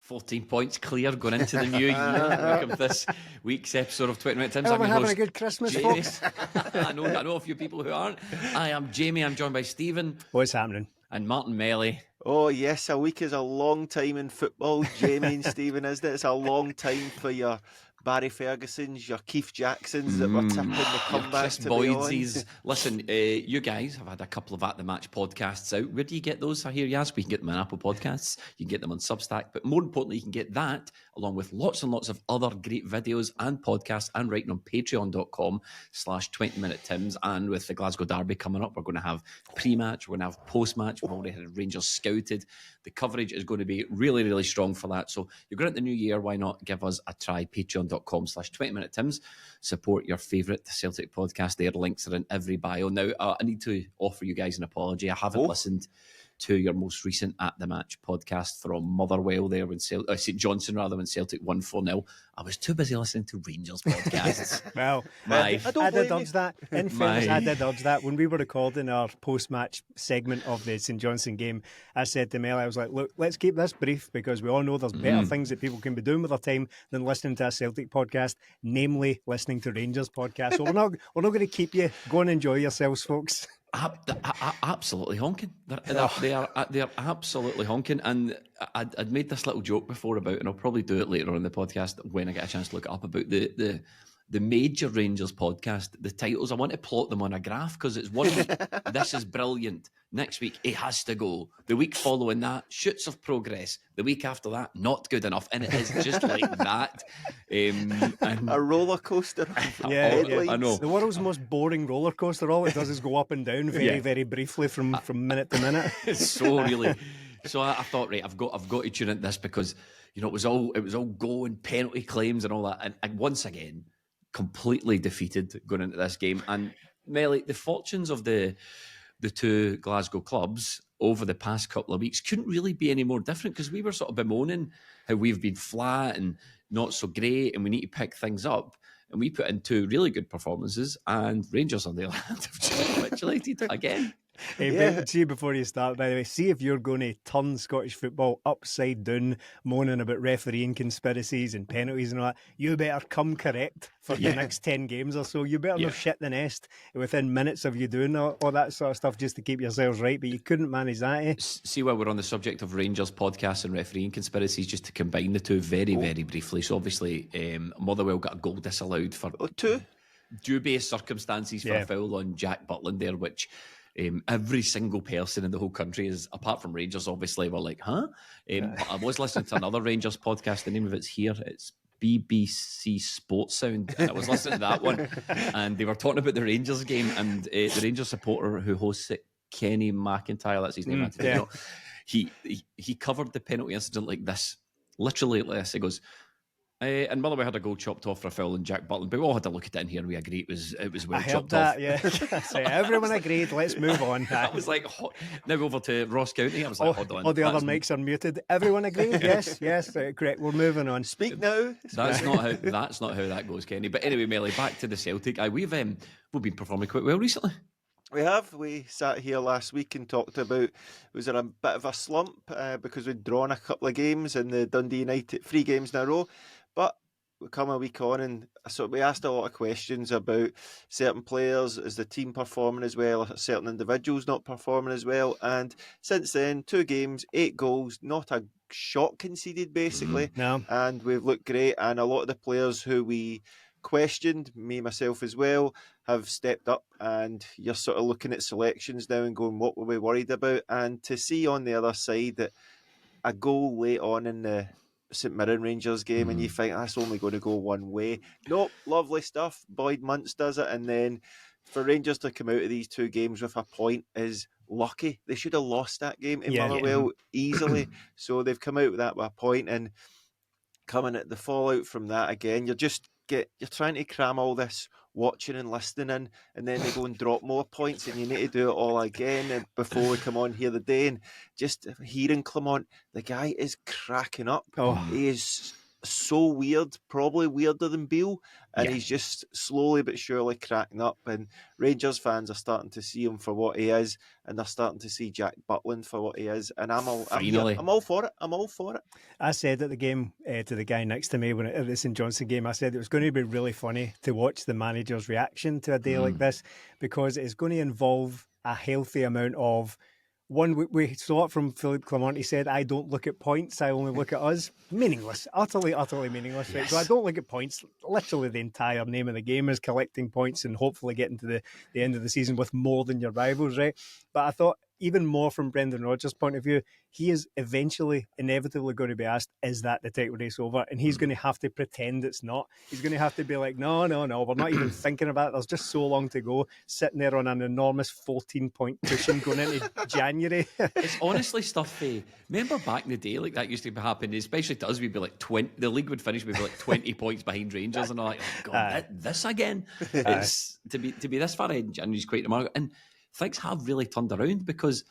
14 points clear going into the new year. Welcome to this week's episode of 20 Minute Tims. I'm having a good Christmas, Jamie. folks. I know a few people who aren't. I am Jamie. I'm joined by Stephen. What's happening? And Martin Melly. Oh yes, a week is a long time in football, Jamie and Stephen, isn't it? It's a long time for your Barry Fergusons, your Keith Jacksons that were tipping the comeback Chris to be on. Boydsies. Listen, you guys have had a couple of At The Match podcasts out. Where do you get those? I hear you ask. We can get them on Apple Podcasts. You can get them on Substack. But more importantly, you can get that along with lots and lots of other great videos and podcasts and writing on patreon.com/20minutetims. And with the Glasgow Derby coming up, we're going to have pre-match. We're going to have post-match. We've already had Rangers scouted. The coverage is going to be really, really strong for that. So you're going into the new year. Why not give us a try? Patreon.com/20minutetims. Support your favourite Celtic podcast. Their links are in every bio. Now, I need to offer you guys an apology. I haven't listened to your most recent At The Match podcast from Motherwell there when St Johnstone when Celtic won 4-0. I was too busy listening to Rangers podcasts. Well, I did urge that. In fairness, I did urge that. When we were recording our post-match segment of the St Johnstone game, I said to Mel, I was like, look, let's keep this brief because we all know there's better things that people can be doing with their time than listening to a Celtic podcast, namely listening to Rangers podcast. So we're not going to keep you. Go and enjoy yourselves, folks. Absolutely honking. They're absolutely honking. And I'd made this little joke before about, and I'll probably do it later on in the podcast when I get a chance to look it up, about the major Rangers podcast. The titles, I want to plot them on a graph because it's 1 week, this is brilliant. Next week, it has to go. The week following that, shoots of progress. The week after that, not good enough. And it is just like that. And a roller coaster. Yeah, I know. The world's most boring roller coaster. All it does is go up and down very briefly from minute to minute. It's so really. So I thought, right, I've got to tune into this because it was all go and penalty claims and all that. And once again, completely defeated going into this game. And Melly, the fortunes of the two Glasgow clubs over the past couple of weeks couldn't really be any more different because we were sort of bemoaning how we've been flat and not so great and we need to pick things up. And we put in two really good performances, and Rangers on the other hand have just capitulated again. Hey, see, before you start, by the way, see if you're going to turn Scottish football upside down, moaning about refereeing conspiracies and penalties and all that, you better come correct for the next 10 games or so. You better not shit the nest within minutes of you doing all that sort of stuff just to keep yourselves right, but you couldn't manage that, eh? See, while we're on the subject of Rangers podcasts and refereeing conspiracies, just to combine the two very briefly. So obviously, Motherwell got a goal disallowed for dubious circumstances for a foul on Jack Butland there, which... every single person in the whole country is, apart from Rangers, obviously, were like, huh? But I was listening to another Rangers podcast. The name of it's here. It's BBC Sports Sound. And I was listening to that one, and they were talking about the Rangers game, and the Rangers supporter who hosts it, Kenny McIntyre, that's his name. He covered the penalty incident like this, literally like this. He goes, and Motherwell had a goal chopped off for a foul on Jack Butland, but we all had to look at it in here and we agreed it was well chopped off. So everyone agreed, let's move on. I was like, now over to Ross County. I was like, hold on. All the other mics are muted. Everyone agreed? Yes, correct. We're moving on. Speak now. That's not how that goes, Kenny. But anyway, Melly, back to the Celtic. We've been performing quite well recently. We have. We sat here last week and talked about, was there a bit of a slump because we'd drawn a couple of games in the Dundee United 3 games in a row. But we come a week on and so we asked a lot of questions about certain players. Is the team performing as well? Are certain individuals not performing as well? And since then, 2 games, 8 goals, not a shot conceded basically. No. And we've looked great. And a lot of the players who we questioned, me myself as well, have stepped up. And you're sort of looking at selections now and going, what were we worried about? And to see on the other side that a goal late on in the St Mirren Rangers game and you think that's only going to go one way. Nope, lovely stuff. Boyd Muntz does it, and then for Rangers to come out of these 2 games with a point is lucky. They should have lost that game in Motherwell easily. So they've come out with that with a point, and coming at the fallout from that again, you're trying to cram all this watching and listening in, and then they go and drop more points and you need to do it all again. And before we come on here the day, and just hearing Clement, the guy is cracking up. He is so weird, probably weirder than Beale, and he's just slowly but surely cracking up, and Rangers fans are starting to see him for what he is, and they're starting to see Jack Butland for what he is, and I'm all for it. I'm all for it. I said at the game to the guy next to me at the St Johnstone game, I said it was going to be really funny to watch the manager's reaction to a day like this, because it's going to involve a healthy amount of one. We saw it from Philippe Clement. He said, "I don't look at points, I only look at us." Meaningless, utterly meaningless. Right? So I don't look at points. Literally, the entire name of the game is collecting points and hopefully getting to the end of the season with more than your rivals, right? But I thought, even more from Brendan Rodgers' point of view, he is inevitably going to be asked, is that the title race over? And he's going to have to pretend it's not. He's going to have to be like, no, we're not even thinking about it. There's just so long to go, sitting there on an enormous 14-point cushion going into January. It's honestly stuff. Remember back in the day, like that used to happen, especially to us, we'd be like 20, the league would finish, we'd be like 20 points behind Rangers, and I'm like, oh God, this again? It's to be this far ahead in January is quite remarkable. And things have really turned around, because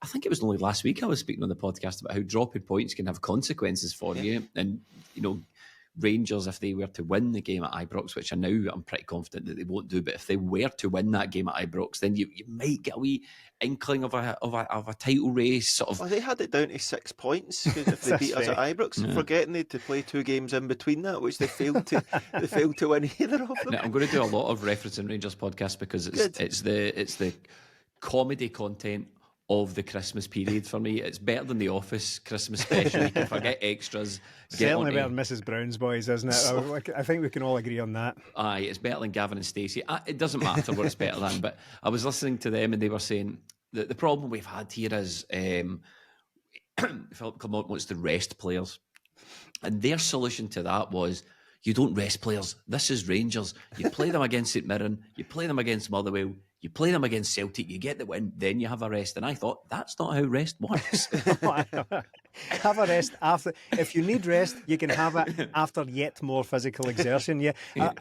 I think it was only last week I was speaking on the podcast about how dropping points can have consequences for you. And, Rangers, if they were to win the game at Ibrox, which I'm pretty confident that they won't do, but if they were to win that game at Ibrox, then you might get a wee inkling of a title race. Sort of. Well, they had it down to 6 points if they beat us at Ibrox, forgetting they had to play 2 games in between that, which they failed to win either of them. Now, I'm going to do a lot of referencing Rangers podcast, because it's the comedy content of the Christmas period for me. It's better than The Office Christmas special. You can forget extras. Certainly better than Mrs. Brown's Boys, isn't it? I think we can all agree on that. Aye, it's better than Gavin and Stacey. It doesn't matter what it's better than, but I was listening to them and they were saying that the problem we've had here is Philip Clement wants to rest players. And their solution to that was, you don't rest players. This is Rangers. You play them against St Mirren, you play them against Motherwell, you play them against Celtic, you get the win, then you have a rest. And I thought, that's not how rest works. Have a rest after. If you need rest, you can have it after yet more physical exertion. Yeah.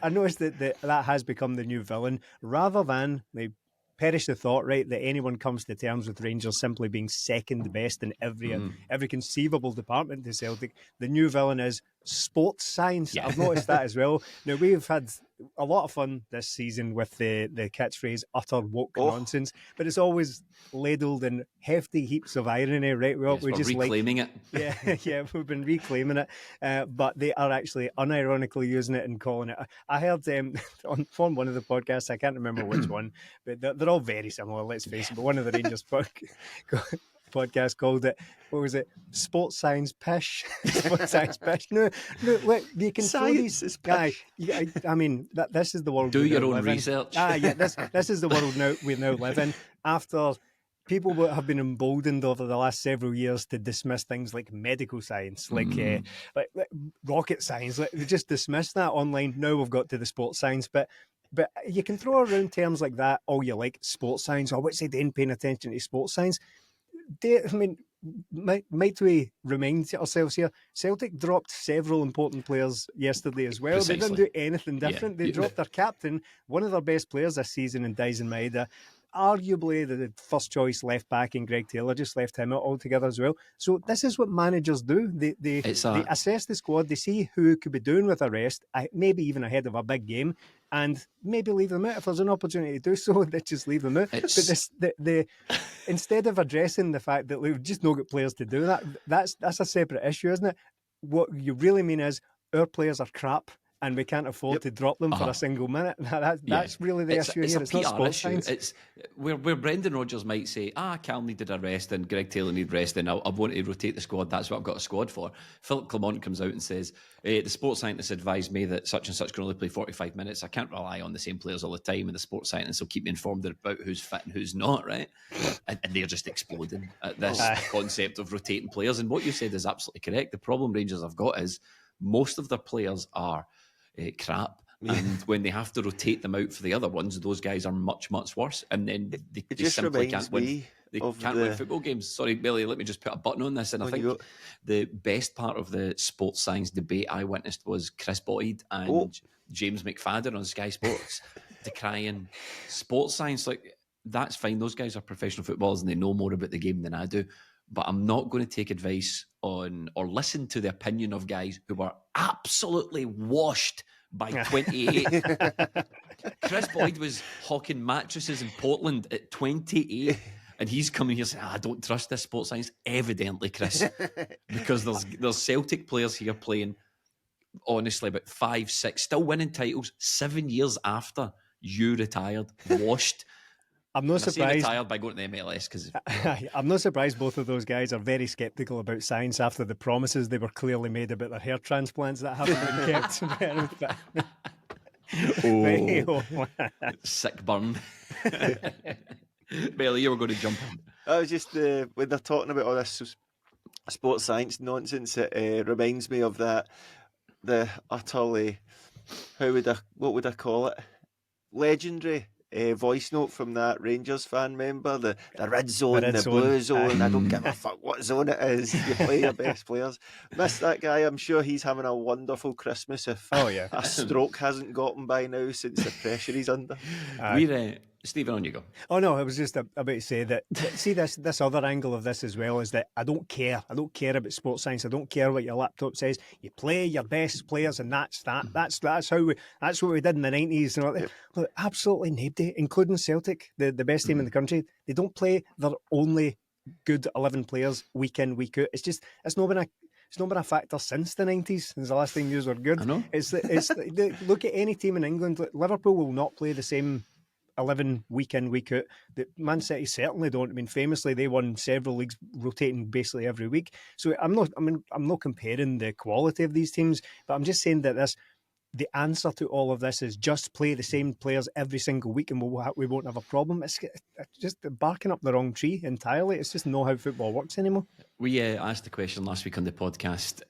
I noticed that has become the new villain, rather than they perish the thought, right, that anyone comes to terms with Rangers simply being second best in every conceivable department to Celtic. The new villain is sports science. Yeah. I've noticed that as well. Now, we've had a lot of fun this season with the catchphrase utter woke nonsense, but it's always ladled in hefty heaps of irony, right? We're just reclaiming it. Yeah, we've been reclaiming it, but they are actually unironically using it and calling it. I heard on one of the podcasts, I can't remember which one, but they're all very similar, let's face it, but one of the Rangers podcast called it, what was it? Sports science pish. Sports science pish. No, look, you can science is pish. I mean, this is the world. Do your own research. This is the world we now live in. After people have been emboldened over the last several years to dismiss things like medical science, like rocket science, they just dismiss that online. Now we've got to the sports science bit. But you can throw around terms like that all you like. Sports science. I would say they ain't paying attention to sports science. Might we remind ourselves here, Celtic dropped several important players yesterday as well. Precisely. They didn't do anything different. They dropped their captain, one of their best players this season in Dyson Maeda. Arguably the first choice left back in Greg Taylor, just left him out altogether as well. So this is what managers do. They assess the squad, they see who could be doing with a rest, maybe even ahead of a big game, and maybe leave them out. If there's an opportunity to do so, they just leave them out. But instead of addressing the fact that we've just not got players to do that, that's a separate issue, isn't it? What you really mean is our players are crap, and we can't afford to drop them for a single minute. That's really the issue here. It's not sports science. It's where Brendan Rodgers might say, Cal needed a rest and Greg Taylor needed rest and I want to rotate the squad. That's what I've got a squad for. Philip Clement comes out and says, the sports scientist advised me that such and such can only play 45 minutes. I can't rely on the same players all the time, and the sports scientist will keep me informed about who's fit and who's not, right? And they're just exploding at this concept of rotating players. And what you said is absolutely correct. The problem Rangers have got is most of their players are crap, and when they have to rotate them out for the other ones, those guys are much, much worse, and then they simply can't win. They can't win football games. Sorry, Billy, let me just put a button on this. And I think the best part of the sports science debate I witnessed was Chris Boyd and James McFadden on Sky Sports decrying sports science. Like, that's fine. Those guys are professional footballers and they know more about the game than I do. but I'm not going to take advice on or listen to the opinion of guys who were absolutely washed by 28. Chris Boyd was hawking mattresses in Portland at 28, and he's coming here saying, I don't trust this sports science. Evidently, Chris, because there's Celtic players here playing, honestly, about 5, 6, still winning titles 7 years after you retired, washed. I'm not surprised. Retired by going to the MLS because I'm not surprised both of those guys are very sceptical about science after the promises they were clearly made about their hair transplants that haven't been kept. Sick burn. Bailey, you were going to jump in. I was just when they're talking about all this sports science nonsense, it reminds me of the utterly, what would I call it? Legendary voice note from that Rangers fan member, the red zone, the blue zone. I don't give a fuck what zone it is. You play your best players. Miss that guy. I'm sure he's having a wonderful Christmas if a stroke hasn't got him by now since the pressure he's under. Stephen, on you go. Oh no, I was just about to say that. See, this other angle of this as well is that I don't care. I don't care about sports science. I don't care what your laptop says. You play your best players, and that's that. That's what we did in the 90s. Look, absolutely nobody, including Celtic, the best team in the country. They don't play their only good 11 players week in, week out. It's not been a factor since the 90s, since the last time you were good. I know. It's look at any team in England. Liverpool will not play the same 11 week in, week out. The Man City certainly don't. I mean, famously, they won several leagues rotating basically every week. So I'm not comparing the quality of these teams, but I'm just saying that the answer to all of this is just play the same players every single week and we won't have a problem. It's just barking up the wrong tree entirely. It's just not how football works anymore. We asked the question last week on the podcast,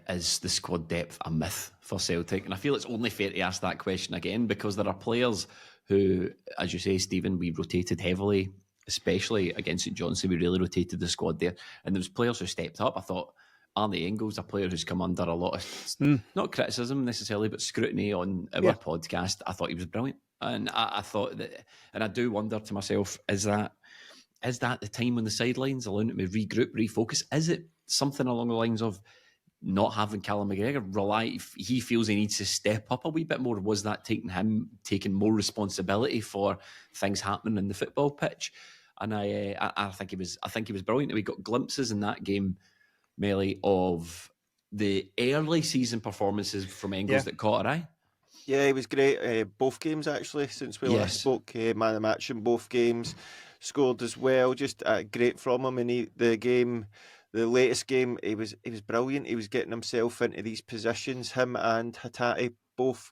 is the squad depth a myth for Celtic? And I feel it's only fair to ask that question again because there are players who, as you say, Stephen, we rotated heavily, especially against St Johnstone. We really rotated the squad there. And there was players who stepped up. I thought Arne Engels, a player who's come under a lot of, not criticism necessarily, but scrutiny on our podcast. I thought he was brilliant. And I thought that, and I do wonder to myself, is that the time on the sidelines, allowing him to regroup, refocus? Is it something along the lines of not having Callum McGregor he feels he needs to step up a wee bit more? Was that taking more responsibility for things happening in the football pitch? And I think he was brilliant. We got glimpses in that game, Melly, of the early season performances from Engels that caught our eye. Yeah, he was great. Both games actually since we last spoke. Man of the match in both games, scored as well. Just great from him. And the latest game, he was brilliant. He was getting himself into these positions. Him and Hatate both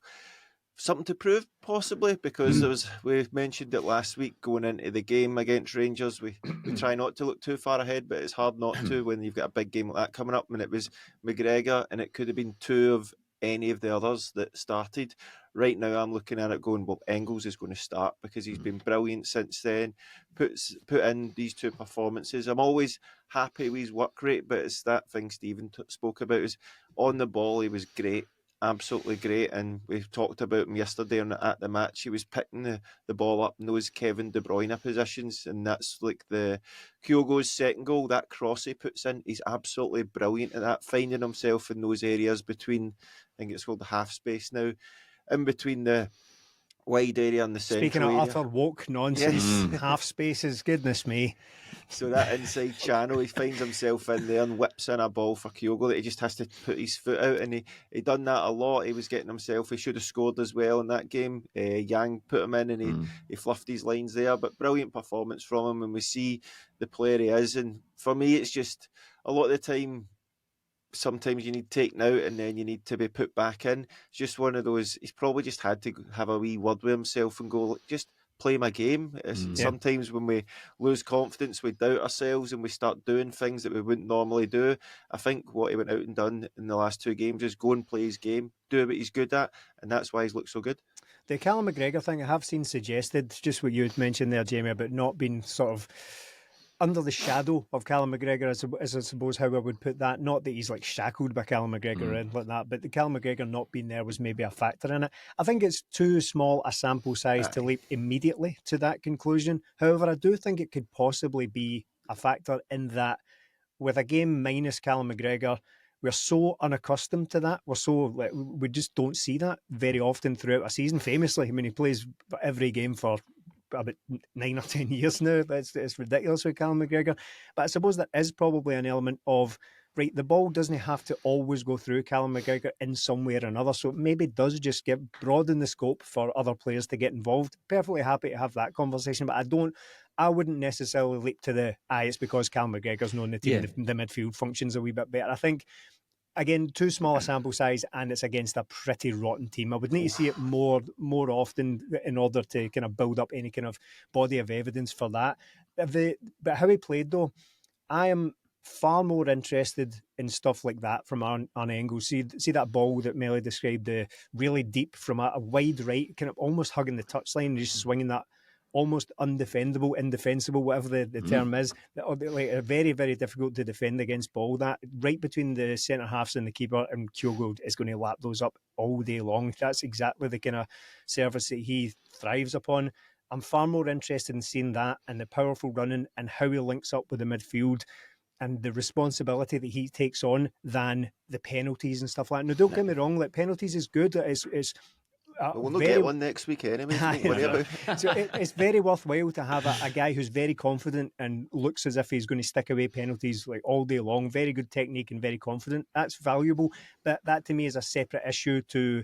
something to prove, possibly, because we mentioned it last week going into the game against Rangers. We try not to look too far ahead, but it's hard not to when you've got a big game like that coming up. And it was McGregor, and it could have been two of any of the others that started. Right now, I'm looking at it going, well, Engels is going to start because he's been brilliant since then. Put in these two performances. I'm always happy with his work rate, but it's that thing Stephen spoke about. Is on the ball, he was great, absolutely great. And we've talked about him yesterday at the match. He was picking the ball up in those Kevin De Bruyne positions, and that's like the Kyogo's second goal. That cross he puts in, he's absolutely brilliant at that, finding himself in those areas between, I think it's called the half space now, in between the wide area and the central Speaking of area. utter woke nonsense, half spaces, goodness me. So that inside channel, he finds himself in there and whips in a ball for Kyogo that he just has to put his foot out, and he done that a lot. He was getting himself, he should have scored as well in that game. Yang put him in and he fluffed his lines there, but brilliant performance from him, and we see the player he is. And for me, it's just a lot of the time, sometimes you need taken out and then you need to be put back in. It's just one of those, he's probably just had to have a wee word with himself and go, just play my game. Sometimes when we lose confidence, we doubt ourselves and we start doing things that we wouldn't normally do. I think what he went out and done in the last two games is go and play his game, do what he's good at, and that's why he's looked so good. The Callum McGregor thing I have seen suggested, just what you had mentioned there, Jamie, about not being sort of under the shadow of Callum McGregor, as I suppose how I would put that. Not that he's like shackled by Callum McGregor or anything like that, but the Callum McGregor not being there was maybe a factor in it. I think it's too small a sample size to leap immediately to that conclusion. However, I do think it could possibly be a factor in that with a game minus Callum McGregor, we're so unaccustomed to that. We just don't see that very often throughout a season. Famously, I mean, he plays every game for about 9 or 10 years now. It's ridiculous with Callum McGregor. But I suppose there is probably an element of, right, the ball doesn't have to always go through Callum McGregor in some way or another. So it maybe does just broaden the scope for other players to get involved. Perfectly happy to have that conversation, but I wouldn't necessarily leap to it's because Callum McGregor's not in the team. The midfield functions a wee bit better. I think, again, too small a sample size, and it's against a pretty rotten team. I would need to see it more often in order to kind of build up any kind of body of evidence for that. But how he played, though, I am far more interested in stuff like that from Arne Engels. See that ball that Melly described, really deep from a wide right, kind of almost hugging the touchline, just swinging that almost undefendable, indefensible, whatever the term is, like very, very difficult to defend against ball. That right between the centre halves and the keeper, and Kyogo is going to lap those up all day long. That's exactly the kind of service that he thrives upon. I'm far more interested in seeing that and the powerful running and how he links up with the midfield and the responsibility that he takes on than the penalties and stuff like that. Now, don't get me wrong, like, penalties is good. We'll not get one next week anyway. Don't worry about it. So it's very worthwhile to have a guy who's very confident and looks as if he's going to stick away penalties like all day long. Very good technique and very confident. That's valuable. But that to me is a separate issue to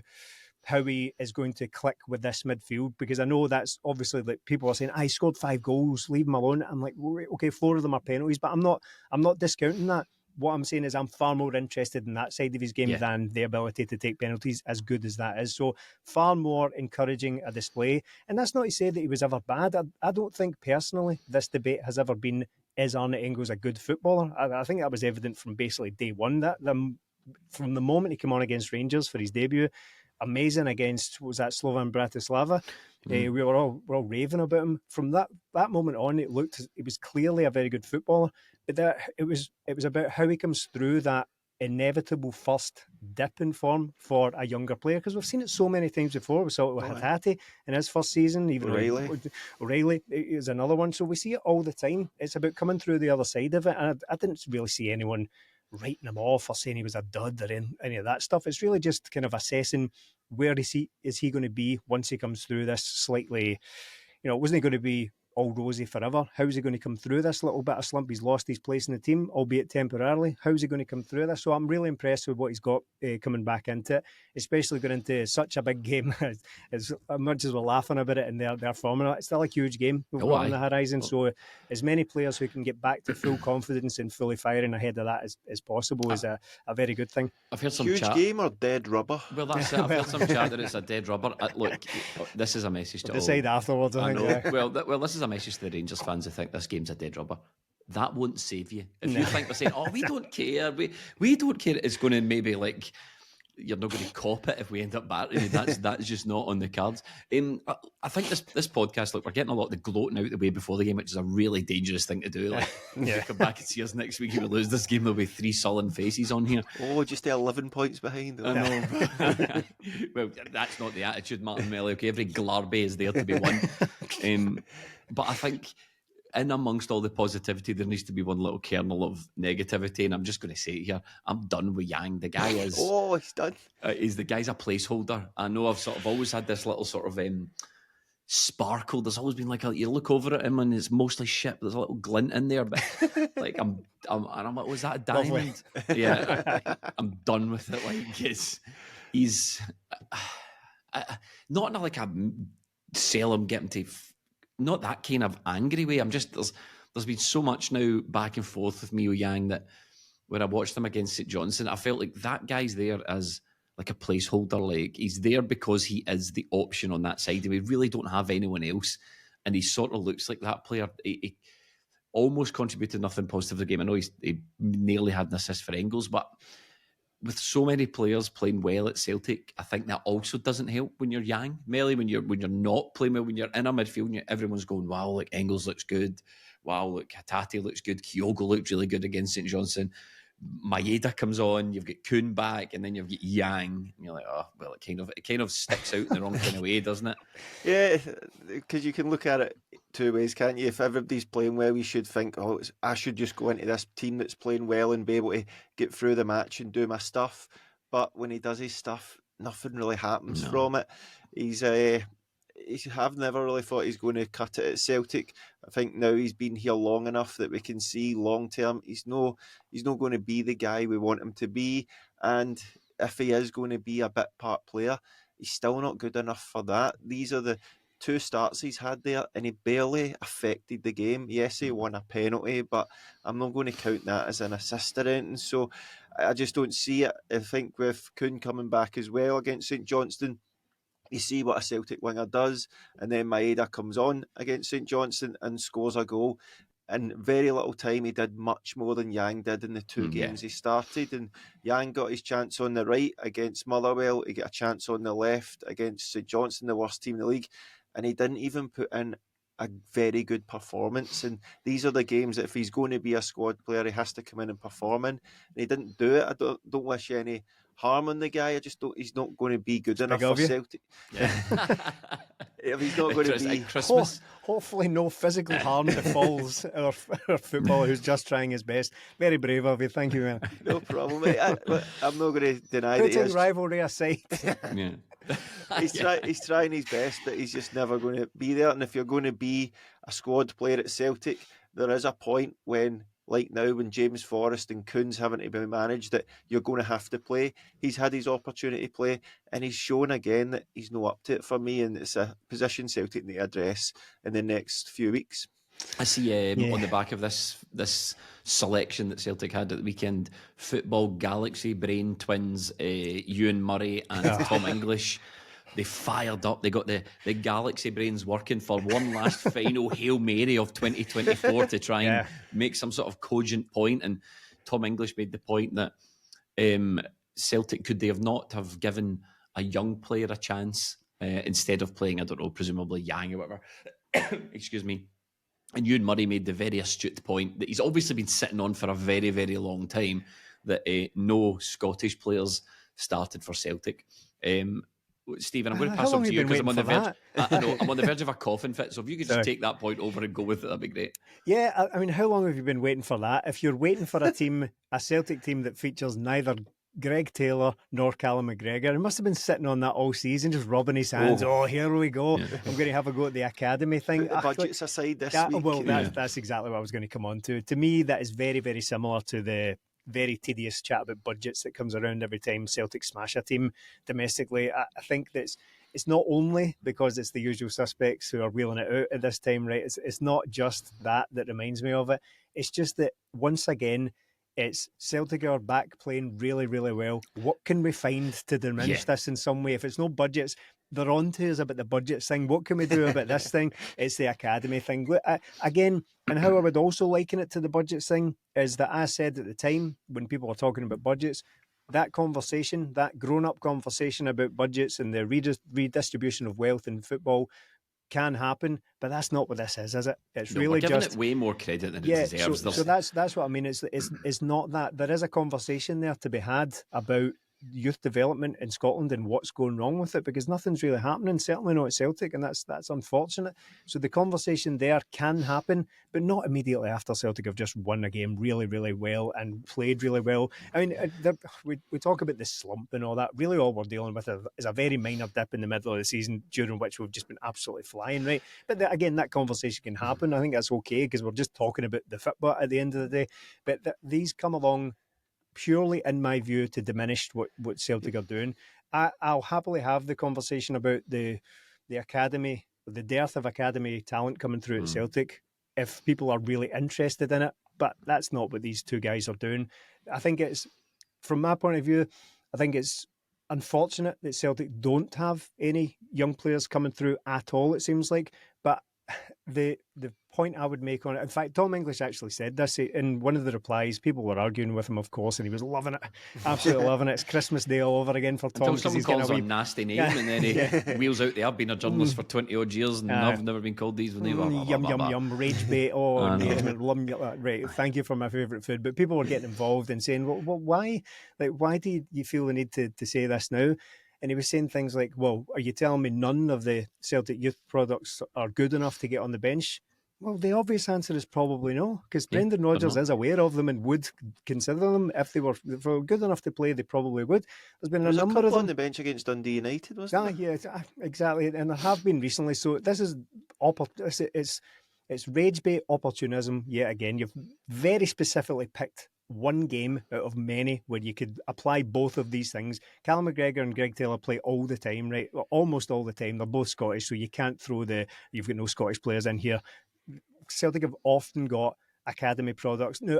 how he is going to click with this midfield, because I know that's obviously, like, people are saying, I scored 5 goals, leave him alone. I'm like, okay, 4 of them are penalties, but I'm not discounting that. What I'm saying is I'm far more interested in that side of his game than the ability to take penalties, as good as that is. So far more encouraging a display. And that's not to say that he was ever bad. I don't think personally this debate has ever been, is Arne Engels a good footballer? I think that was evident from basically day one. From the moment he came on against Rangers for his debut, amazing against, was that Slovan Bratislava? We were all raving about him. From that moment on, he was clearly a very good footballer. But it was about how he comes through that inevitable first dip in form for a younger player, because we've seen it so many times before. We saw it with Hatate in his first season. Even O'Reilly is another one. So we see it all the time. It's about coming through the other side of it. And I didn't really see anyone writing him off or saying he was a dud or any of that stuff. It's really just kind of assessing where is he going to be once he comes through this slightly, wasn't he going to be all rosy forever? How's he going to come through this little bit of slump? He's lost his place in the team, albeit temporarily. How's he going to come through this? So I'm really impressed with what he's got coming back into it, especially going into such a big game. As much as we're laughing about it and they're forming it, it's still a huge game we've got on the horizon. So as many players who can get back to full confidence and fully firing ahead of that as possible is a very good thing. I've heard some huge chat. Game or dead rubber? Well, that's it. I've heard some chat that it's a dead rubber. Look, this is a message to decide afterwards. I think. Well, this is a message to the Rangers fans who think this game's a dead rubber. That won't save you. If you think they're saying, "Oh, we don't care," we don't care, it's going to maybe, like, you're not going to cop it if we end up battering you. That's just not on the cards. I think this podcast, look, we're getting a lot of the gloating out the way before the game, which is a really dangerous thing to do. Like, come back and see us next week. If we lose this game, there'll be 3 sullen faces on here. Oh, just 11 points behind. I know. Well, that's not the attitude, Martin Melly. Okay, every Glarby is there to be won. But I think, in amongst all the positivity, there needs to be one little kernel of negativity, and I'm just going to say it here. I'm done with Yang. The guy is... he's done. The guy's a placeholder. I know I've sort of always had this little sort of sparkle. There's always been like you look over at him and it's mostly shit, but there's a little glint in there. But like I'm like, was that a diamond? Yeah, I'm done with it. Like he's not in like a sell him, get him to. Not that kind of angry way. I'm just there's been so much now back and forth with Mio Yang that when I watched him against St Johnstone, I felt like that guy's there as like a placeholder. Like, he's there because he is the option on that side, and we really don't have anyone else. And he sort of looks like that player. He almost contributed nothing positive to the game. I know he nearly had an assist for Engels, but with so many players playing well at Celtic, I think that also doesn't help when you're Yang. Melly, when you're not playing well, when you're in a midfield, everyone's going, wow, like Engels looks good. Wow, look, Hatate looks good. Kyogo looked really good against St Johnstone. Maeda comes on, you've got Kuhn back, and then you've got Yang, and you're like, oh well, it kind of sticks out in the wrong kind of way, doesn't it? Yeah, because you can look at it two ways, can't you? If everybody's playing well, you should think, oh, I should just go into this team that's playing well and be able to get through the match and do my stuff. But when he does his stuff, nothing really happens from it. I've never really thought he's going to cut it at Celtic. I think now he's been here long enough that we can see long term he's not going to be the guy we want him to be. And if he is going to be a bit part player, he's still not good enough for that. These are the 2 starts he's had there, and he barely affected the game. Yes, he won a penalty, but I'm not going to count that as an assist or anything. So I just don't see it. I think with Kuhn coming back as well against St Johnstone, you see what a Celtic winger does, and then Maeda comes on against St Johnstone and scores a goal. In very little time, he did much more than Yang did in the 2 games he started. And Yang got his chance on the right against Motherwell. He got a chance on the left against St Johnstone, the worst team in the league. And he didn't even put in a very good performance. And these are the games that if he's going to be a squad player, he has to come in and perform in. And he didn't do it. I don't wish any harm on the guy. I just don't. He's not going to be good enough for Celtic. Yeah. If he's not going to be Christmas. Hopefully, no physical harm befalls our footballer who's just trying his best. Very brave of you. Thank you, man. No problem, mate. I'm not going to deny that. Putting rivalry aside. Yeah. He's trying his best, but he's just never going to be there. And if you're going to be a squad player at Celtic, there is a point when, like now, when James Forrest and Kuhn's having to be managed, that you're going to have to play. He's had his opportunity to play, and he's shown again that he's not up to it for me, and it's a position Celtic need to address in the next few weeks. I see on the back of this selection that Celtic had at the weekend, Football Galaxy brain twins, Ewan Murray and Tom English. They fired up. They got the Galaxy brains working for one last final Hail Mary of 2024 to try and make some sort of cogent point. And Tom English made the point that Celtic, could they have not have given a young player a chance instead of playing, I don't know, presumably Yang or whatever. Excuse me. And Ewan Murray made the very astute point that he's obviously been sitting on for a very, very long time, that no Scottish players started for Celtic. Stephen, I'm going to pass on to you because I'm on the verge. I'm on the verge of a coughing fit. So if you could just take that point over and go with it, that'd be great. Yeah, I mean, how long have you been waiting for that? If you're waiting for a Celtic team that features neither Greg Taylor nor Callum McGregor, he must have been sitting on that all season, just rubbing his hands. Oh, here we go. Yeah. I'm going to have a go at the academy thing. Put the budgets aside this week. Well, that's exactly what I was going to come on to. To me, that is very, very similar to the very tedious chat about budgets that comes around every time Celtic smash a team domestically. I think that it's not only because it's the usual suspects who are wheeling it out at this time, right? It's not just that reminds me of it. It's just that once again, it's Celtic are back playing really, really well. What can we find to diminish this in some way? If it's no budgets, they're on to us about the budgets thing. What can we do about this thing? It's the academy thing. Again, and how I would also liken it to the budgets thing is that I said at the time when people were talking about budgets, that conversation, that grown-up conversation about budgets and the redistribution of wealth in football can happen, but that's not what this is it? It's really giving just it way more credit than it deserves. So that's what I mean. It's not that. There is a conversation there to be had about youth development in Scotland and what's going wrong with it, because nothing's really happening, certainly not at Celtic, and that's unfortunate. So the conversation there can happen, but not immediately after Celtic have just won a game really, really well and played really well. I mean, we talk about the slump and all that. Really all we're dealing with is a very minor dip in the middle of the season during which we've just been absolutely flying, right? But again, that conversation can happen. I think that's okay because we're just talking about the football at the end of the day. But these come along purely, in my view, to diminish what Celtic are doing. I'll happily have the conversation about the academy, the dearth of academy talent coming through at Celtic, if people are really interested in it. But that's not what these two guys are doing. I think it's, from my point of view, I think it's unfortunate that Celtic don't have any young players coming through at all, it seems like. But the point I would make on it, in fact, Tom English actually said this in one of the replies. People were arguing with him, of course, and he was loving it, absolutely loving it. It's Christmas Day all over again for Tom. Until someone calls him a nasty name, and then he wheels out there. I've been a journalist for 20 odd years, and I've never been called these. Yum, rage bait. Oh, right. Thank you for my favourite food. But people were getting involved and saying, well, why? Like, why do you feel the need to say this now? And he was saying things like, well, are you telling me none of the Celtic youth products are good enough to get on the bench? Well, the obvious answer is probably no, because Brendan Rodgers is aware of them and would consider them. If they were good enough to play, they probably would. There's been a number of them on the bench against Dundee United, wasn't there? Yeah, exactly. And there have been recently. So this is it's rage bait opportunism yet again. You've very specifically picked one game out of many where you could apply both of these things. Callum McGregor and Greg Taylor play all the time, right? Well, almost all the time. They're both Scottish, so you can't throw you've got no Scottish players in here. Celtic have often got academy products. Now,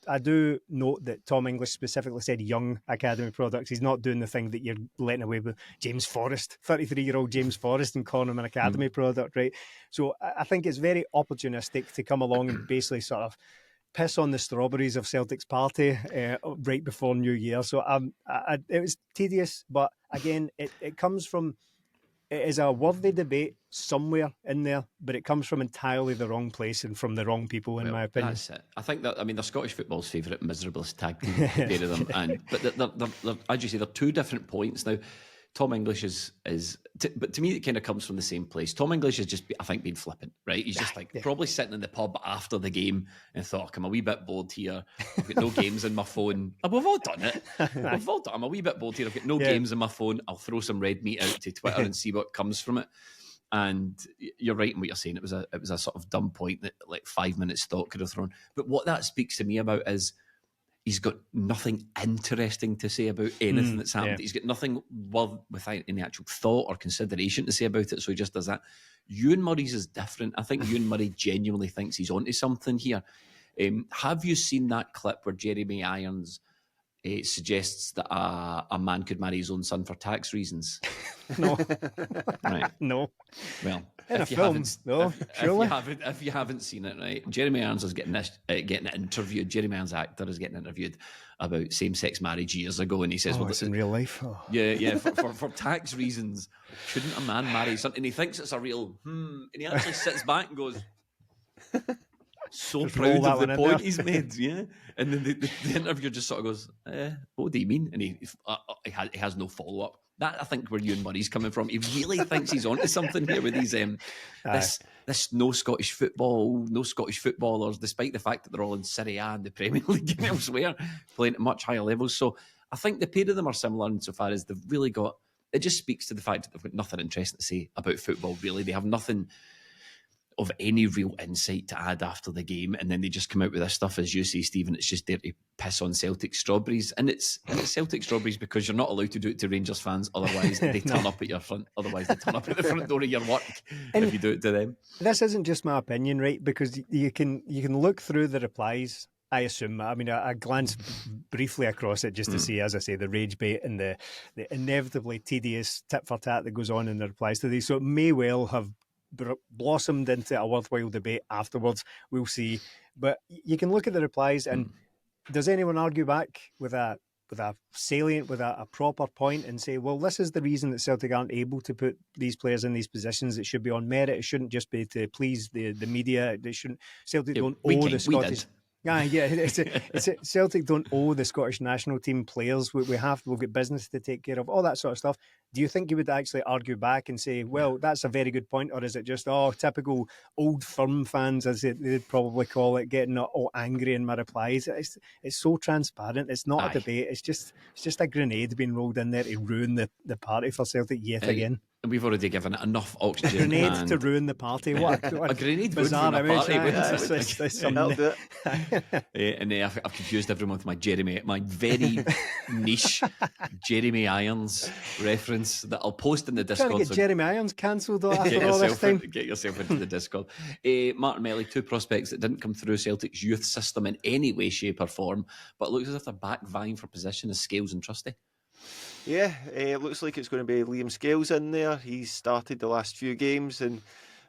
I do note that Tom English specifically said young academy products. He's not doing the thing that you're letting away with James Forrest, 33-year-old James Forrest, and calling him an academy product, right? So I think it's very opportunistic to come along and basically sort of piss on the strawberries of Celtic's party right before New Year. So it was tedious, but again, it comes from, it is a worthy debate somewhere in there, but it comes from entirely the wrong place and from the wrong people, in my opinion. That's it. I think that, they're Scottish football's favourite miserablest tag team, the pair of them. But they're, as you say, they're two different points. Now, Tom English but to me, it kind of comes from the same place. Tom English has just, I think, been flippant, right? He's just probably sitting in the pub after the game and thought, I'm a wee bit bored here. I've got no games in my phone. We've all done it. I'm a wee bit bored here. I've got no games in my phone. I'll throw some red meat out to Twitter and see what comes from it. And you're right in what you're saying. It was a sort of dumb point that like 5 minutes thought could have thrown. But what that speaks to me about is he's got nothing interesting to say about anything that's happened. Yeah. He's got nothing without any actual thought or consideration to say about it, so he just does that. Ewan Murray's is different. I think Ewan Murray genuinely thinks he's onto something here. Have you seen that clip where Jeremy Irons suggests that a man could marry his own son for tax reasons? No. Right. No. Well, if you haven't seen it, right? Jeremy Irons is getting interviewed. Jeremy Irons, actor, is getting interviewed about same-sex marriage years ago, and he says, "Well, it's in real life." Oh. Yeah. For tax reasons, shouldn't a man marry something? And he thinks it's a real and he actually sits back and goes, so just proud of the point he's made, yeah. And then the interviewer just sort of goes, what do you mean? And he has no follow-up. That, I think, where Ewan Murray's coming from. He really thinks he's onto something here with these this no Scottish footballers, despite the fact that they're all in Serie A and the Premier League and elsewhere, playing at much higher levels. So I think the pair of them are similar insofar as they've really got, it just speaks to the fact that they've got nothing interesting to say about football, really. They have nothing of any real insight to add after the game, and then they just come out with this stuff, as you say, Stephen. It's just there to piss on Celtic strawberries, and it's Celtic strawberries because you're not allowed to do it to Rangers fans. Otherwise, they turn up at your front. Otherwise, they turn up at the front door of your work if you do it to them. This isn't just my opinion, right? Because you can look through the replies. I assume. I mean, I glanced briefly across it just to see, as I say, the rage bait and the inevitably tedious tit for tat that goes on in the replies to these. So it may well have blossomed into a worthwhile debate afterwards. We'll see. But you can look at the replies, and does anyone argue back with a salient, with a proper point and say, well, this is the reason that Celtic aren't able to put these players in these positions? It should be on merit. It shouldn't just be to please the media. They shouldn't. Celtic don't owe the Scottish. Celtic don't owe the Scottish national team players. We've got business to take care of, all that sort of stuff. Do you think you would actually argue back and say, well, that's a very good point, or is it just typical old firm fans, as they'd probably call it, getting all angry in my replies? It's so transparent. It's not a debate. It's just a grenade being rolled in there to ruin the party for Celtic yet again. And we've already given it enough oxygen. A grenade to ruin the party. What a grenade bizarre would ruin a party. And I've confused everyone with my very niche Jeremy Irons reference that I'll post in the Discord. Trying to get Jeremy Irons cancelled after all this time. Get yourself into the Discord. Martin Melly, two prospects that didn't come through Celtic's youth system in any way, shape or form, but it looks as if they're back vying for position as Scales and Trusty. Yeah, it looks like it's going to be Liam Scales in there. He's started the last few games, and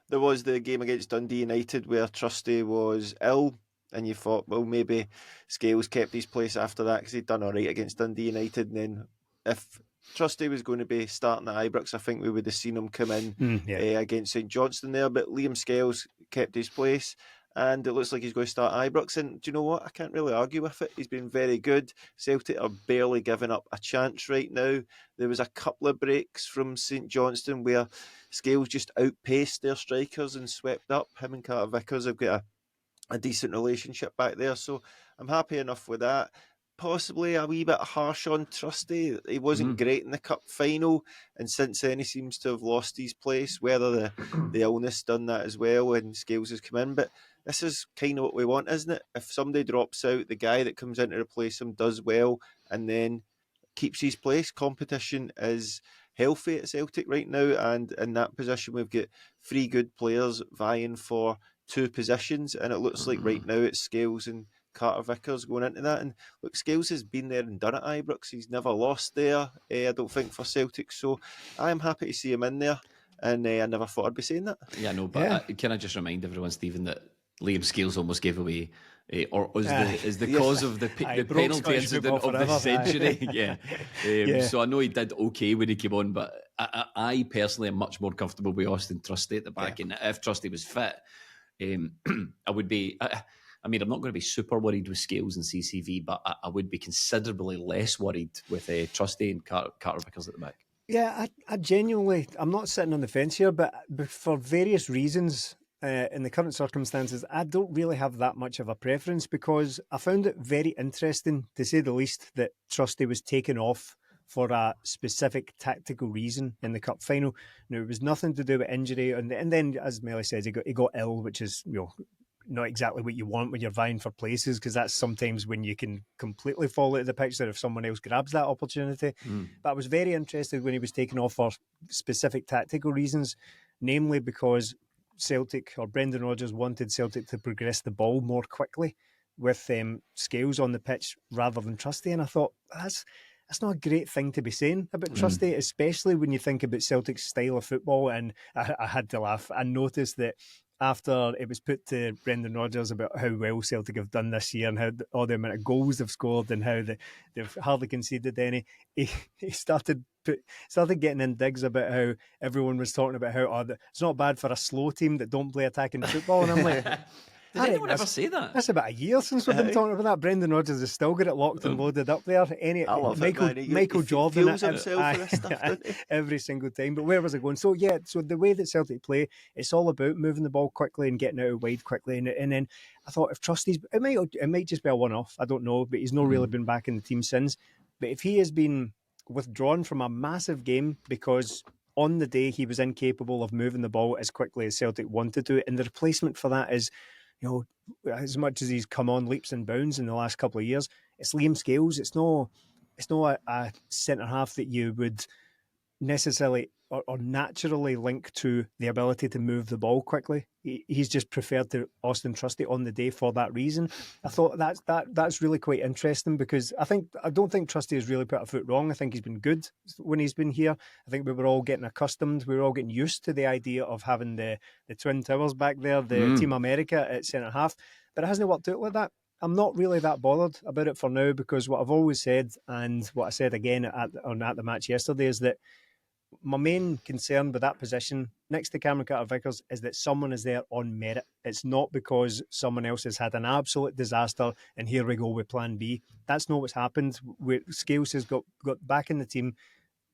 there was the game against Dundee United where Trusty was ill, and you thought, well, maybe Scales kept his place after that because he'd done all right against Dundee United. And then if Trusty was going to be starting at Ibrox, I think we would have seen him come in against St Johnstone there. But Liam Scales kept his place, and it looks like he's going to start at Ibrox. And do you know what? I can't really argue with it. He's been very good. Celtic are barely giving up a chance right now. There was a couple of breaks from St Johnstone where Scales just outpaced their strikers and swept up. Him and Carter Vickers have got a decent relationship back there, so I'm happy enough with that. Possibly a wee bit harsh on Trusty. He wasn't great in the cup final, and since then he seems to have lost his place. Whether the illness done that as well, and Scales has come in, but this is kind of what we want, isn't it? If somebody drops out, the guy that comes in to replace him does well, and then keeps his place. Competition is healthy at Celtic right now, and in that position we've got 3 good players vying for 2 positions, and it looks like right now it's Scales and Carter Vickers going into that. And look, Scales has been there and done it at Ibrox. He's never lost there, I don't think, for Celtic, so I'm happy to see him in there, and I never thought I'd be saying that. Yeah, no, but can I just remind everyone, Stephen, that Liam Scales almost gave away or is the cause of the penalty incident of the century. So I know he did okay when he came on, but I personally am much more comfortable with Austin Trusty at the back, and if Trusty was fit, I would be. I mean, I'm not going to be super worried with Scales and CCV, but I would be considerably less worried with Trusty and Carter Vickers at the back. Yeah, I genuinely, I'm not sitting on the fence here, but for various reasons, in the current circumstances, I don't really have that much of a preference, because I found it very interesting, to say the least, that Trusty was taken off for a specific tactical reason in the cup final. Now, it was nothing to do with injury, and then, as Melly says, he got ill, which is, not exactly what you want when you're vying for places, because that's sometimes when you can completely fall out of the picture if someone else grabs that opportunity. But I was very interested when he was taken off for specific tactical reasons, namely because Celtic, or Brendan Rodgers, wanted Celtic to progress the ball more quickly with Scales on the pitch rather than Trusty. And I thought, that's not a great thing to be saying about Trusty, especially when you think about Celtic's style of football. And I had to laugh. I noticed that after it was put to Brendan Rodgers about how well Celtic have done this year and how all the amount of goals they've scored and how they've hardly conceded any, he started getting in digs about how everyone was talking about how it's not bad for a slow team that don't play attacking football. And I'm like, did anyone ever say that? That's about a year since we've been talking about that. Brendan Rodgers has still got it locked and loaded up there. Michael Jordan every single time. But where was I going? So the way that Celtic play, it's all about moving the ball quickly and getting out wide quickly. And then I thought, if Trusty's, it might just be a one-off. I don't know, but he's not really been back in the team since. But if he has been withdrawn from a massive game because on the day he was incapable of moving the ball as quickly as Celtic wanted to, and the replacement for that is, as much as he's come on leaps and bounds in the last couple of years, it's Liam Scales. It's not a centre half that you would necessarily or naturally link to the ability to move the ball quickly. He's just preferred to Austin Trusty on the day for that reason. I thought that's really quite interesting, because I don't think Trusty has really put a foot wrong. I think he's been good when he's been here. I think we were all getting accustomed. We were all getting used to the idea of having the Twin Towers back there, the Team America at centre half. But it hasn't worked out like that. I'm not really that bothered about it for now, because what I've always said, and what I said again at the match yesterday, is that my main concern with that position next to Cameron Carter-Vickers is that someone is there on merit. It's not because someone else has had an absolute disaster and here we go with plan B. That's not what's happened. Scales has got back in the team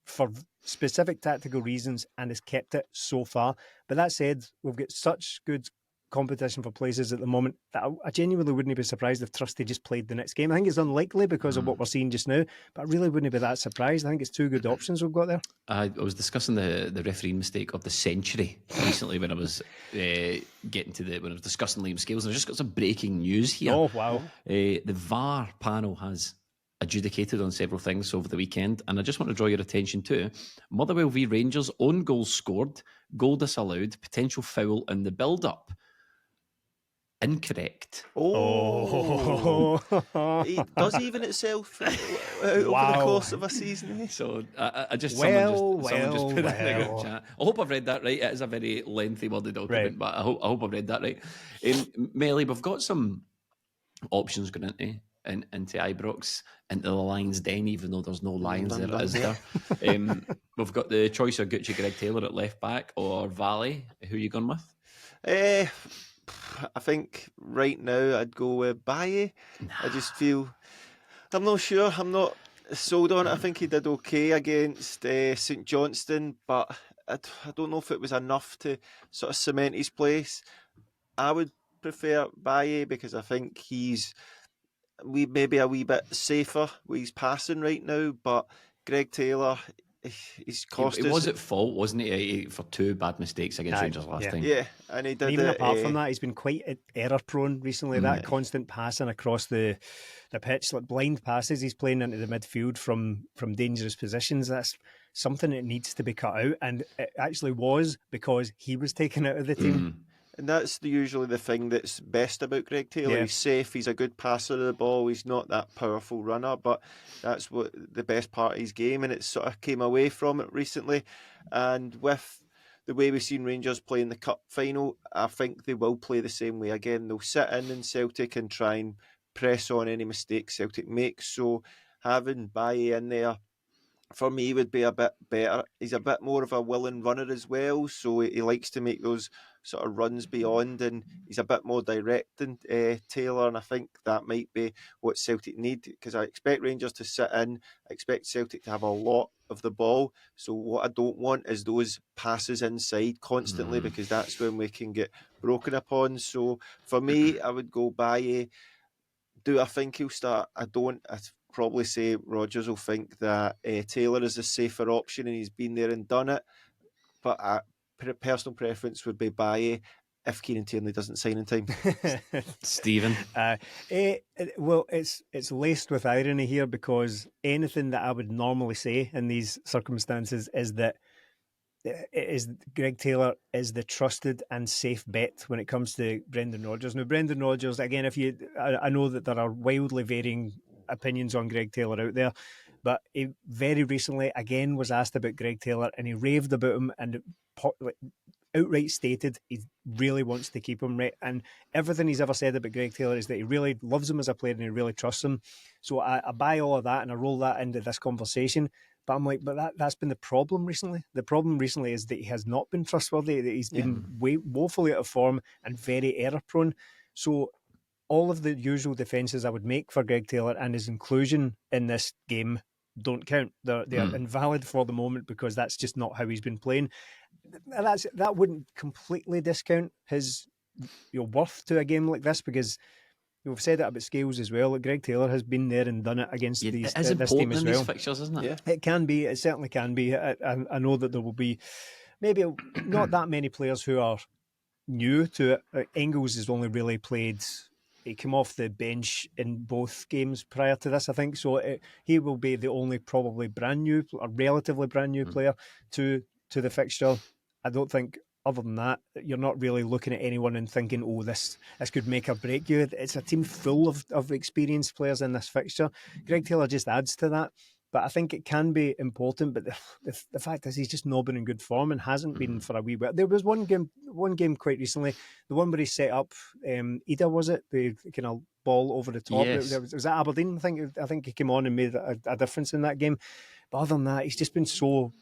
for specific tactical reasons and has kept it so far. But that said, we've got such good competition for places at the moment that I genuinely wouldn't be surprised if Trusty just played the next game. I think it's unlikely because of what we're seeing just now, but I really wouldn't be that surprised. I think it's 2 good options we've got there. I was discussing the refereeing mistake of the century recently when I was when I was discussing Liam Scales, and I just got some breaking news here. Oh wow! The VAR panel has adjudicated on several things over the weekend, and I just want to draw your attention to Motherwell v Rangers: own goals scored, goal disallowed, potential foul in the build-up. incorrect. Oh. He does even itself out over the course of a season. So I just someone just put it in the group chat. I hope I've read that right. It is a very lengthy worded document, but I hope I've read that right. Melly, we've got some options going into Ibrox, into the Lions' Den, even though there's no lions there, is there? We've got the choice of Gucci Greg Taylor at left back or Valley. Who are you going with? I think right now I'd go with Baye. I just feel, I'm not sure, I'm not sold on it. I think he did okay against St Johnstone, but I don't know if it was enough to sort of cement his place. I would prefer Baye because I think he's maybe a wee bit safer with his passing right now, but Greg Taylor, he's cost us. He was at fault, wasn't he, for 2 bad mistakes against Rangers last time? Yeah, and he did. And even apart from that, he's been quite error prone recently. That constant passing across the pitch, like blind passes he's playing into the midfield from dangerous positions. That's something that needs to be cut out, and it actually was because he was taken out of the team. And that's usually the thing that's best about Greg Taylor. He's safe, he's a good passer of the ball, he's not that powerful runner, but that's what the best part of his game, and it sort of came away from it recently. And with the way we've seen Rangers play in the cup final, I think they will play the same way again. They'll sit in Celtic and try and press on any mistakes Celtic makes. So having Baye in there, for me, would be a bit better. He's a bit more of a willing runner as well, so he likes to make those sort of runs beyond, and he's a bit more direct than Taylor, and I think that might be what Celtic need, because I expect Rangers to sit in, I expect Celtic to have a lot of the ball, so what I don't want is those passes inside constantly, because that's when we can get broken upon. So for me, I would go Baye. Do I think he'll start? I don't. I'd probably say Rodgers will think that Taylor is a safer option and he's been there and done it. But personal preference would be Baye if Kieran Tierney doesn't sign in time. Stephen? Well, it's laced with irony here, because anything that I would normally say in these circumstances is that Greg Taylor is the trusted and safe bet when it comes to Brendan Rodgers. Now, Brendan Rodgers, again, I know that there are wildly varying opinions on Greg Taylor out there, but he very recently again was asked about Greg Taylor, and he raved about him and outright stated he really wants to keep him, right? And everything he's ever said about Greg Taylor is that he really loves him as a player and he really trusts him. So I buy all of that and I roll that into this conversation. But I'm like, that's been the problem recently. The problem recently is that he has not been trustworthy, that he's been woefully out of form and very error prone. So all of the usual defences I would make for Greg Taylor and his inclusion in this game don't count. They're invalid for the moment, because that's just not how he's been playing. That wouldn't completely discount his worth to a game like this, because we've said it about Scales as well. Greg Taylor has been there and done it against this team as well. In these fixtures, isn't it? Yeah. It can be. It certainly can be. I know that there will be maybe not that many players who are new to it. Engels has only really played. He came off the bench in both games prior to this, I think. So he will be the only probably brand new, or relatively brand new player to the fixture. I don't think, other than that, you're not really looking at anyone and thinking, oh, this could make or break you. It's a team full of experienced players in this fixture. Greg Taylor just adds to that. But I think it can be important. But the fact is, he's just not been in good form and hasn't been for a wee bit. There was one game quite recently, the one where he set up Ida, was it? The kind of ball over the top. Yes. Was that Aberdeen? I think he came on and made a difference in that game. But other than that, he's just been so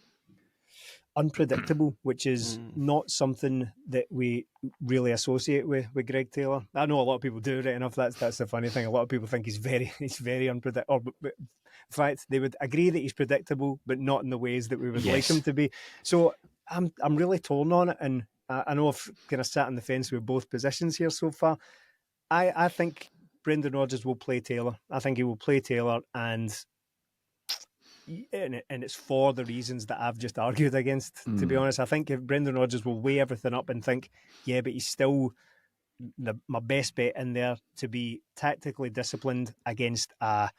unpredictable, which is not something that we really associate with Greg Taylor. I know a lot of people do, right enough. That's the funny thing. A lot of people think he's very unpredictable. In fact, they would agree that he's predictable, but not in the ways that we would like him to be. So I'm really torn on it, and I know I've kind of sat on the fence with both positions here so far. I think Brendan Rodgers will play Taylor. I think he will play Taylor, and it's for the reasons that I've just argued against, to be honest. I think if Brendan Rodgers will weigh everything up and think, but he's still my best bet in there to be tactically disciplined against a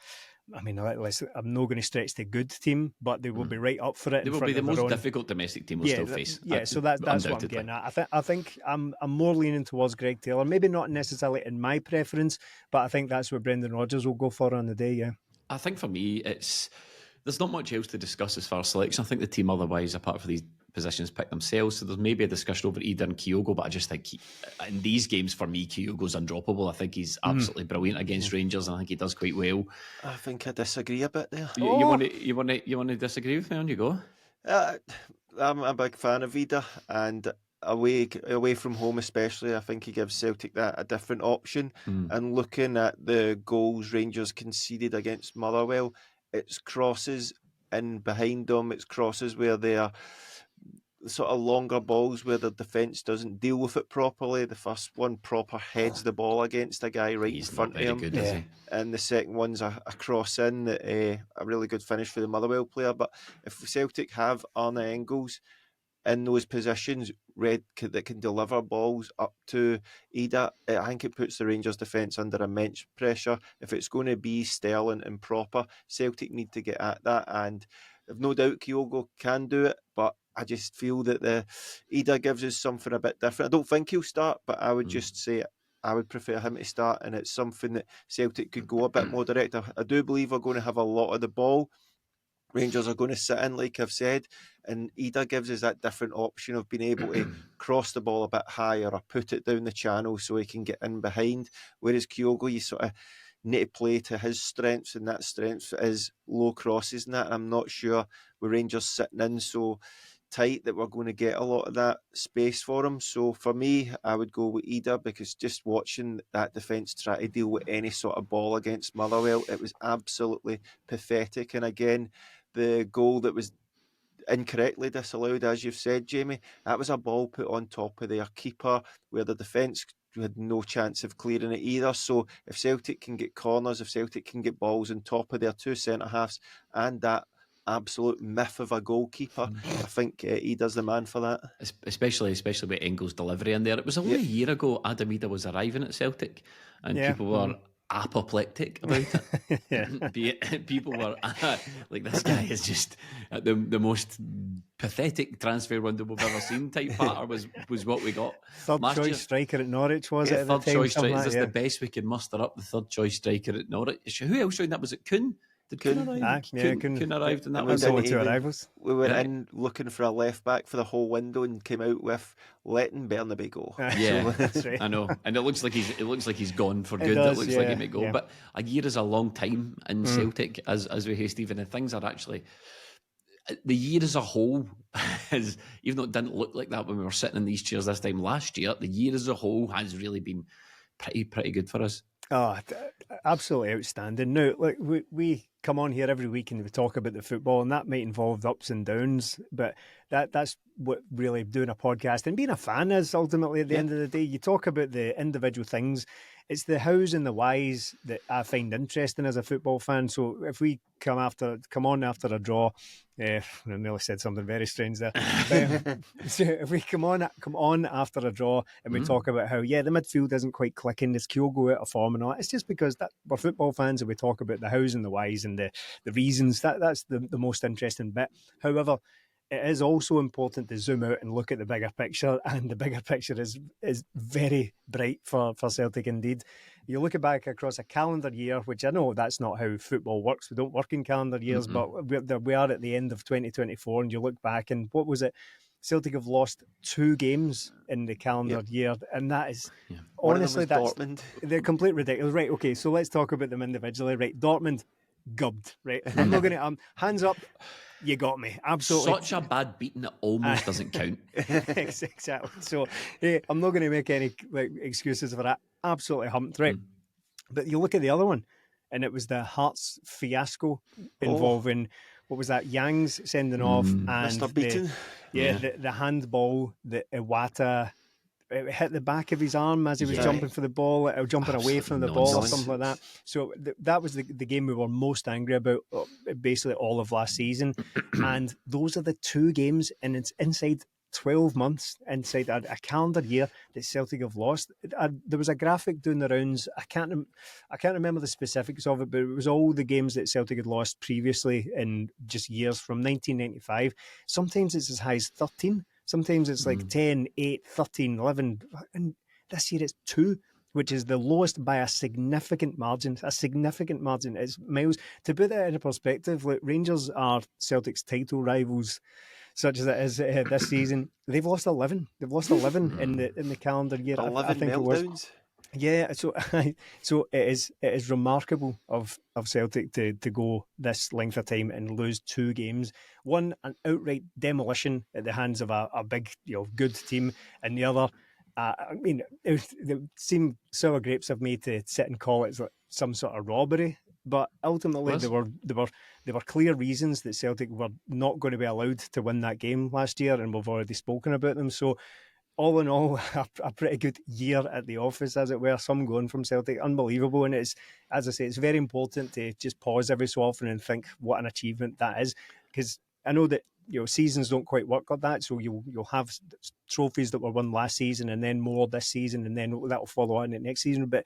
I mean, I'm not going to stretch the good team, but they will be right up for it. They will be the most difficult domestic team we'll still face. Yeah, so that's what I'm getting at. I think I'm more leaning towards Greg Taylor. Maybe not necessarily in my preference, but I think that's what Brendan Rodgers will go for on the day. Yeah, I think for me, there's not much else to discuss as far as selection. I think the team otherwise, apart from these positions, pick themselves. So there's maybe a discussion over Ida and Kyogo, but I just think in these games, for me, Kyogo's undroppable. I think he's absolutely brilliant against Rangers, and I think he does quite well. I think I disagree a bit there. You want to disagree with me? On you go. I'm a big fan of Ida, and away from home especially, I think he gives Celtic that a different option. And looking at the goals Rangers conceded against Motherwell, it's crosses in behind them, it's crosses where they are sort of longer balls where the defence doesn't deal with it properly. The first one proper heads the ball against a guy right in front of him. Good, is he? And the second one's a cross in, a really good finish for the Motherwell player. But if Celtic have Arne Engels in those positions that can deliver balls up to Ida, I think it puts the Rangers defence under immense pressure. If it's going to be Sterling and proper, Celtic need to get at that, and I've no doubt Kyogo can do it, but I just feel that the Ida gives us something a bit different. I don't think he'll start, but I would just say I would prefer him to start, and it's something that Celtic could go a bit more direct. I do believe we're going to have a lot of the ball. Rangers are going to sit in, like I've said, and Ida gives us that different option of being able to cross the ball a bit higher or put it down the channel so he can get in behind. Whereas Kyogo, you sort of need to play to his strengths, and that strength is low crosses and that. And I'm not sure with Rangers sitting in so tight that we're going to get a lot of that space for him. So for me, I would go with Ida, because just watching that defence try to deal with any sort of ball against Motherwell, it was absolutely pathetic. And again, the goal that was incorrectly disallowed, as you've said, Jamie, that was a ball put on top of their keeper where the defence had no chance of clearing it either. So if Celtic can get corners, if Celtic can get balls on top of their two centre-halves and that absolute myth of a goalkeeper, I think Ida's the man for that. Especially with Engels' delivery in there. It was only a year ago Adam Ida was arriving at Celtic, and people were apoplectic about it. People were like, this guy is just the most pathetic transfer window we've ever seen type patter was what we got. Third choice striker at Norwich, was it? Third choice striker. Is this the best we can muster up? The third choice striker at Norwich. Who else joined that? Was it Kuhn? Did Kuhn arrive? Kuhn arrived, and that was only two arrivals. We went in looking for a left back for the whole window and came out with letting Bernabei go. Yeah, that's right. I know, and it looks like he's gone for good. It looks like he may go, but a year is a long time in Celtic, as we hear Stephen, and things are actually. The year as a whole, even though it didn't look like that when we were sitting in these chairs this time last year, the year as a whole has really been pretty good for us. Oh, absolutely outstanding. Now, like we come on here every week and we talk about the football, and that might involve ups and downs, but that's what really doing a podcast and being a fan is ultimately at the end of the day. You talk about the individual things. It's the hows and the whys that I find interesting as a football fan. So if we come on after a draw, I nearly said something very strange there. So if we come on after a draw and we talk about how the midfield isn't quite clicking, there's Kyogo out of form and all, it's just because that we're football fans and we talk about the hows and the whys and the reasons. That's the most interesting bit. However, it is also important to zoom out and look at the bigger picture, and the bigger picture is very bright for Celtic indeed. You look back across a calendar year, which I know that's not how football works. We don't work in calendar years, but we are at the end of 2024, and you look back and what was it? Celtic have lost 2 games in the calendar year, and that is honestly that's they're complete ridiculous. Right, okay, so let's talk about them individually. Right, Dortmund gubbed. Right, I'm not going to hands up. You got me. Absolutely. Such a bad beating that almost doesn't count. Exactly. So, I'm not going to make any excuses for that. Absolutely humped, right? But you look at the other one, and it was the Hearts fiasco involving, what was that, Yang's sending off and Mr. Beaton. The handball that Iwata it hit the back of his arm as he was jumping for the ball, or jumping away from the ball or something like that. So that was the game we were most angry about basically all of last season. And those are the 2 games, and it's inside 12 months inside a calendar year that Celtic have lost. There was a graphic doing the rounds. I can't remember the specifics of it, but it was all the games that Celtic had lost previously in just years from 1995. Sometimes it's as high as 13. Sometimes it's like 10, 8, 13, 11. And this year it's 2, which is the lowest by a significant margin. A significant margin. It's miles. To put that into perspective, like Rangers are Celtic's title rivals, such as it is this season. They've lost 11. They've lost 11 in the calendar year. 11 I think meltdowns. It was. Yeah, so it is remarkable of Celtic to go this length of time and lose 2 games. One, an outright demolition at the hands of a big, good team, and the other, it seemed sour grapes of me to sit and call it some sort of robbery. But ultimately, there were clear reasons that Celtic were not going to be allowed to win that game last year, and we've already spoken about them. So, all in all, a pretty good year at the office, as it were. Some going from Celtic, unbelievable. And it's, as I say, it's very important to just pause every so often and think what an achievement that is, because I know that seasons don't quite work like that. So you'll have trophies that were won last season, and then more this season, and then that'll follow on in next season. But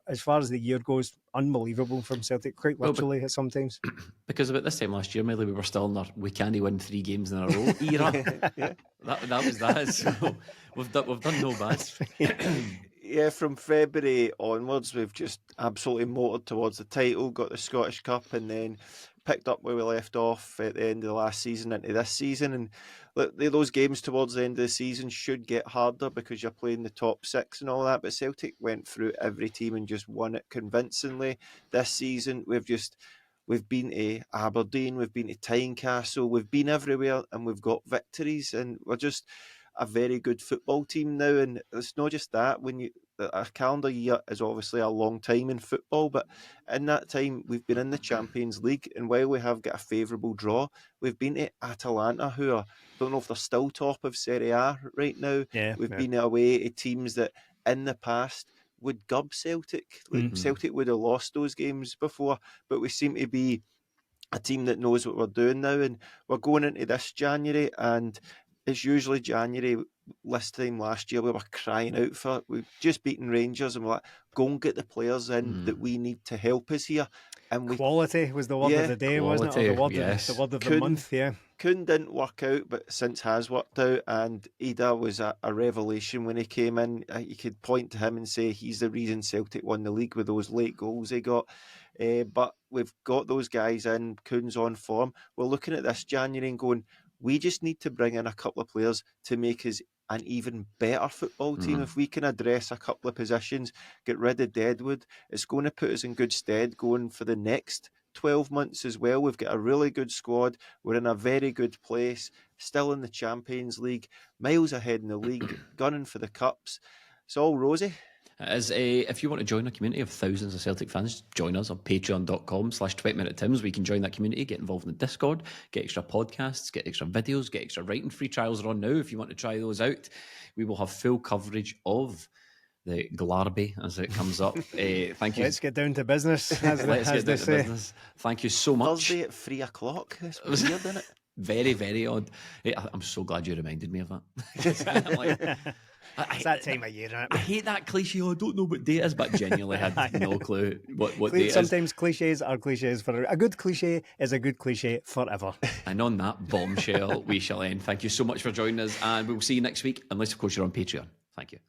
as far as the year goes, unbelievable from Celtic, quite literally at sometimes. Because about this time last year, Millie, we were still in our we can't win 3 games in a row era. Yeah. That was that. So we've done no bad. Yeah, from February onwards, we've just absolutely motored towards the title, got the Scottish Cup, and then picked up where we left off at the end of the last season into this season. And those games towards the end of the season should get harder because you're playing the top 6 and all that. But Celtic went through every team and just won it convincingly. This season, we've been to Aberdeen, we've been to Tynecastle, we've been everywhere, and we've got victories, and we're just a very good football team now. And it's not just that. A calendar year is obviously a long time in football, but in that time we've been in the Champions League, and while we have got a favourable draw, we've been to Atalanta, who are, don't know if they're still top of Serie A right now. We've been away to teams that in the past would gub Celtic. Celtic would have lost those games before, but we seem to be a team that knows what we're doing now, and we're going into this January, and it's usually January. This time last year, we were crying out for it. We've just beaten Rangers, and we're like, go and get the players in that we need to help us here. And quality was the word of the day, wasn't it? Or the word of the month, Kuhn didn't work out, but since has worked out, and Ida was a revelation when he came in. You could point to him and say he's the reason Celtic won the league with those late goals he got. But we've got those guys in, Kuhn's on form. We're looking at this January and going, we just need to bring in a couple of players to make us an even better football team. If we can address a couple of positions, get rid of Deadwood, it's going to put us in good stead going for the next 12 months as well. We've got a really good squad. We're in a very good place, still in the Champions League, miles ahead in the league, gunning for the cups. It's all rosy. If you want to join a community of thousands of Celtic fans, join us on patreon.com/20minutetims. We can join that community, get involved in the Discord, get extra podcasts, get extra videos, get extra writing. Free trials are on now if you want to try those out. We will have full coverage of the Glarby as it comes up. Thank you. Let's get down to business. Let's get down to business. Thank you so much. Thursday at 3 o'clock. It's weird, isn't it? Very, very odd. I'm so glad you reminded me of that. It's that time of year, isn't it? I hate that cliche. I don't know what day it is, but genuinely had no clue what day it is. Sometimes cliches are cliches forever. A good cliche is a good cliche forever. And on that bombshell, we shall end. Thank you so much for joining us, and we'll see you next week, unless, of course, you're on Patreon. Thank you.